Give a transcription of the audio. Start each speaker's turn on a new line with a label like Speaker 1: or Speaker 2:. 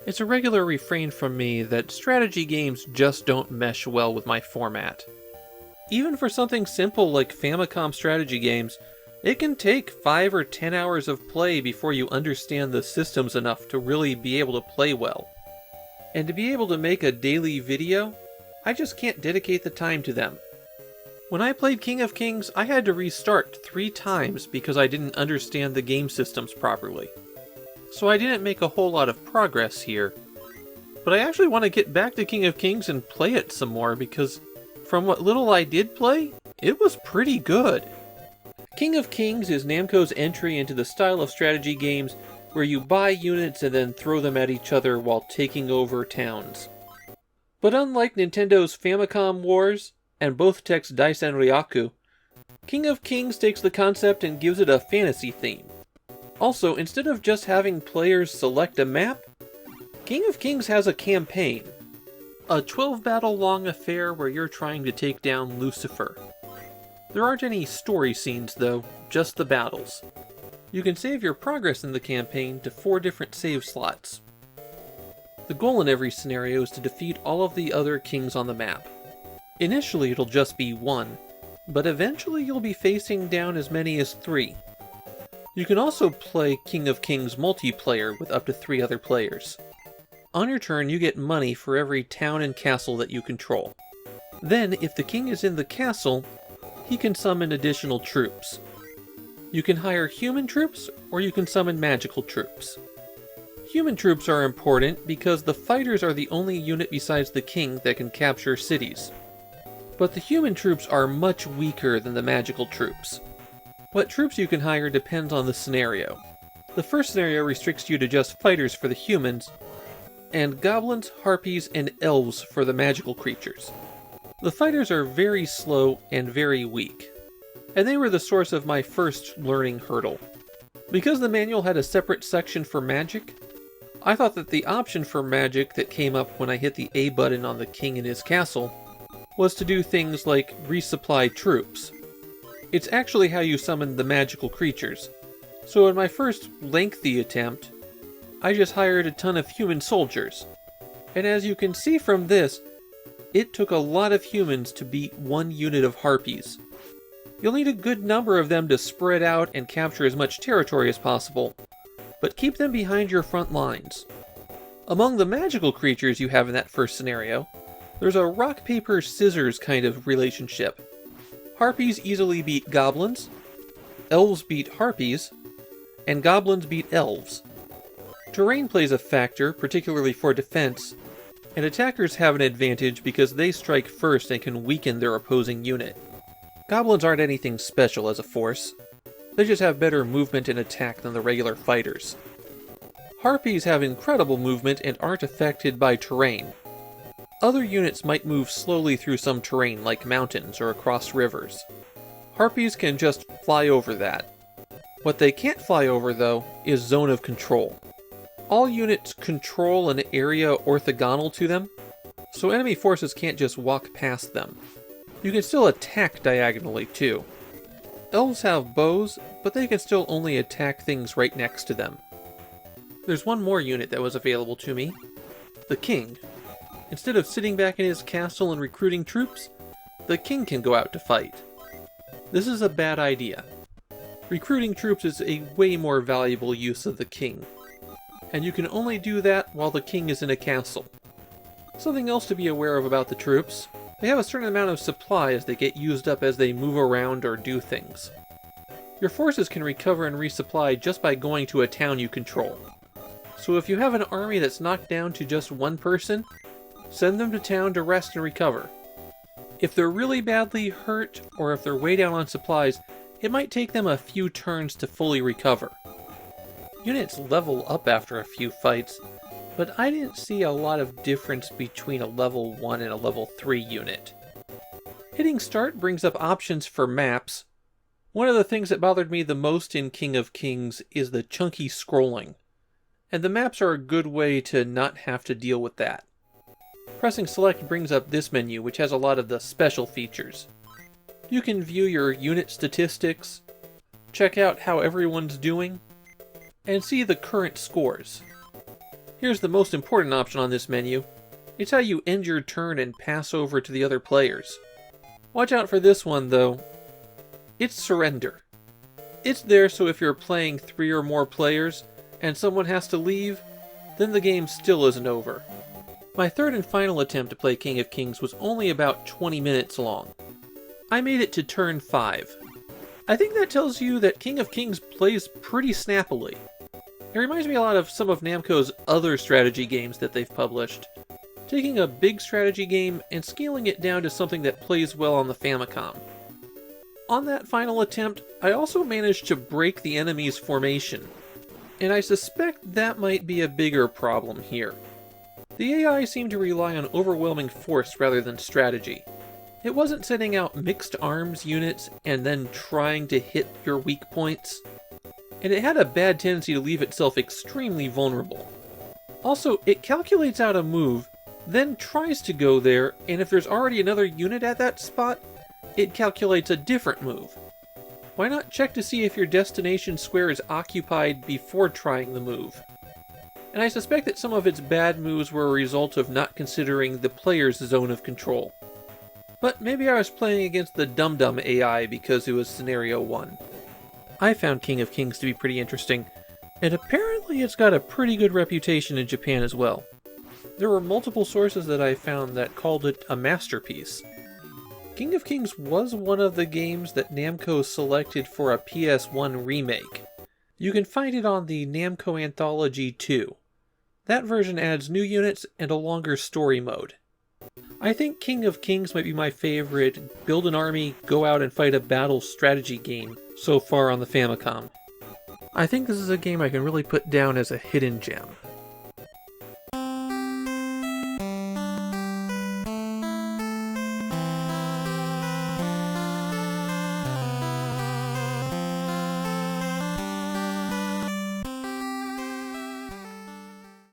Speaker 1: It's a regular refrain from me that strategy games just don't mesh well with my format. Even for something simple like Famicom strategy games, it can take 5 or 10 hours of play before you understand the systems enough to really be able to play well. And to be able to make a daily video, I just can't dedicate the time to them. When I played King of Kings, I had to restart 3 times because I didn't understand the game systems properly. So I didn't make a whole lot of progress here. But I actually want to get back to King of Kings and play it some more because from what little I did play, it was pretty good. King of Kings is Namco's entry into the style of strategy games where you buy units and then throw them at each other while taking over towns. But unlike Nintendo's Famicom Wars, and both Tech's Daisen Ryaku, King of Kings takes the concept and gives it a fantasy theme. Also, instead of just having players select a map, King of Kings has a campaign. A 12-battle-long affair where you're trying to take down Lucifer. There aren't any story scenes though, just the battles. You can save your progress in the campaign to 4 different save slots. The goal in every scenario is to defeat all of the other kings on the map. Initially it'll just be 1, but eventually you'll be facing down as many as 3. You can also play King of Kings multiplayer with up to 3 other players. On your turn you get money for every town and castle that you control. Then, if the king is in the castle, he can summon additional troops. You can hire human troops, or you can summon magical troops. Human troops are important because the fighters are the only unit besides the king that can capture cities. But the human troops are much weaker than the magical troops. What troops you can hire depends on the scenario. The first scenario restricts you to just fighters for the humans, and goblins, harpies, and elves for the magical creatures. The fighters are very slow and very weak, and they were the source of my first learning hurdle. Because the manual had a separate section for magic, I thought that the option for magic that came up when I hit the A button on the king in his castle was to do things like resupply troops. It's actually how you summon the magical creatures. So in my first lengthy attempt, I just hired a ton of human soldiers. And as you can see from this, it took a lot of humans to beat 1 unit of harpies. You'll need a good number of them to spread out and capture as much territory as possible, but keep them behind your front lines. Among the magical creatures you have in that first scenario, there's a rock, paper, scissors kind of relationship. Harpies easily beat goblins, elves beat harpies, and goblins beat elves. Terrain plays a factor, particularly for defense, and attackers have an advantage because they strike first and can weaken their opposing unit. Goblins aren't anything special as a force. They just have better movement and attack than the regular fighters. Harpies have incredible movement and aren't affected by terrain. Other units might move slowly through some terrain like mountains or across rivers. Harpies can just fly over that. What they can't fly over though is zone of control. All units control an area orthogonal to them, so enemy forces can't just walk past them. You can still attack diagonally too. Elves have bows, but they can still only attack things right next to them. There's one more unit that was available to me, the king. Instead of sitting back in his castle and recruiting troops, the king can go out to fight. This is a bad idea. Recruiting troops is a way more valuable use of the king, and you can only do that while the king is in a castle. Something else to be aware of about the troops, they have a certain amount of supplies that get used up as they move around or do things. Your forces can recover and resupply just by going to a town you control. So if you have an army that's knocked down to just 1 person, send them to town to rest and recover. If they're really badly hurt, or if they're way down on supplies, it might take them a few turns to fully recover. Units level up after a few fights, but I didn't see a lot of difference between a level 1 and a level 3 unit. Hitting start brings up options for maps. One of the things that bothered me the most in King of Kings is the chunky scrolling, and the maps are a good way to not have to deal with that. Pressing select brings up this menu, which has a lot of the special features. You can view your unit statistics, check out how everyone's doing, and see the current scores. Here's the most important option on this menu. It's how you end your turn and pass over to the other players. Watch out for this one, though. It's surrender. It's there so if you're playing 3 or more players and someone has to leave, then the game still isn't over. My third and final attempt to play King of Kings was only about 20 minutes long. I made it to turn 5. I think that tells you that King of Kings plays pretty snappily. It reminds me a lot of some of Namco's other strategy games that they've published, taking a big strategy game and scaling it down to something that plays well on the Famicom. On that final attempt, I also managed to break the enemy's formation, and I suspect that might be a bigger problem here. The AI seemed to rely on overwhelming force rather than strategy. It wasn't sending out mixed arms units and then trying to hit your weak points, and it had a bad tendency to leave itself extremely vulnerable. Also, it calculates out a move, then tries to go there, and if there's already another unit at that spot, it calculates a different move. Why not check to see if your destination square is occupied before trying the move? And I suspect that some of its bad moves were a result of not considering the player's zone of control. But maybe I was playing against the dum-dum AI because it was Scenario 1. I found King of Kings to be pretty interesting, and apparently it's got a pretty good reputation in Japan as well. There were multiple sources that I found that called it a masterpiece. King of Kings was one of the games that Namco selected for a PS1 remake. You can find it on the Namco Anthology 2. That version adds new units and a longer story mode. I think King of Kings might be my favorite build an army, go out and fight a battle strategy game so far on the Famicom. I think this is a game I can really put down as a hidden gem.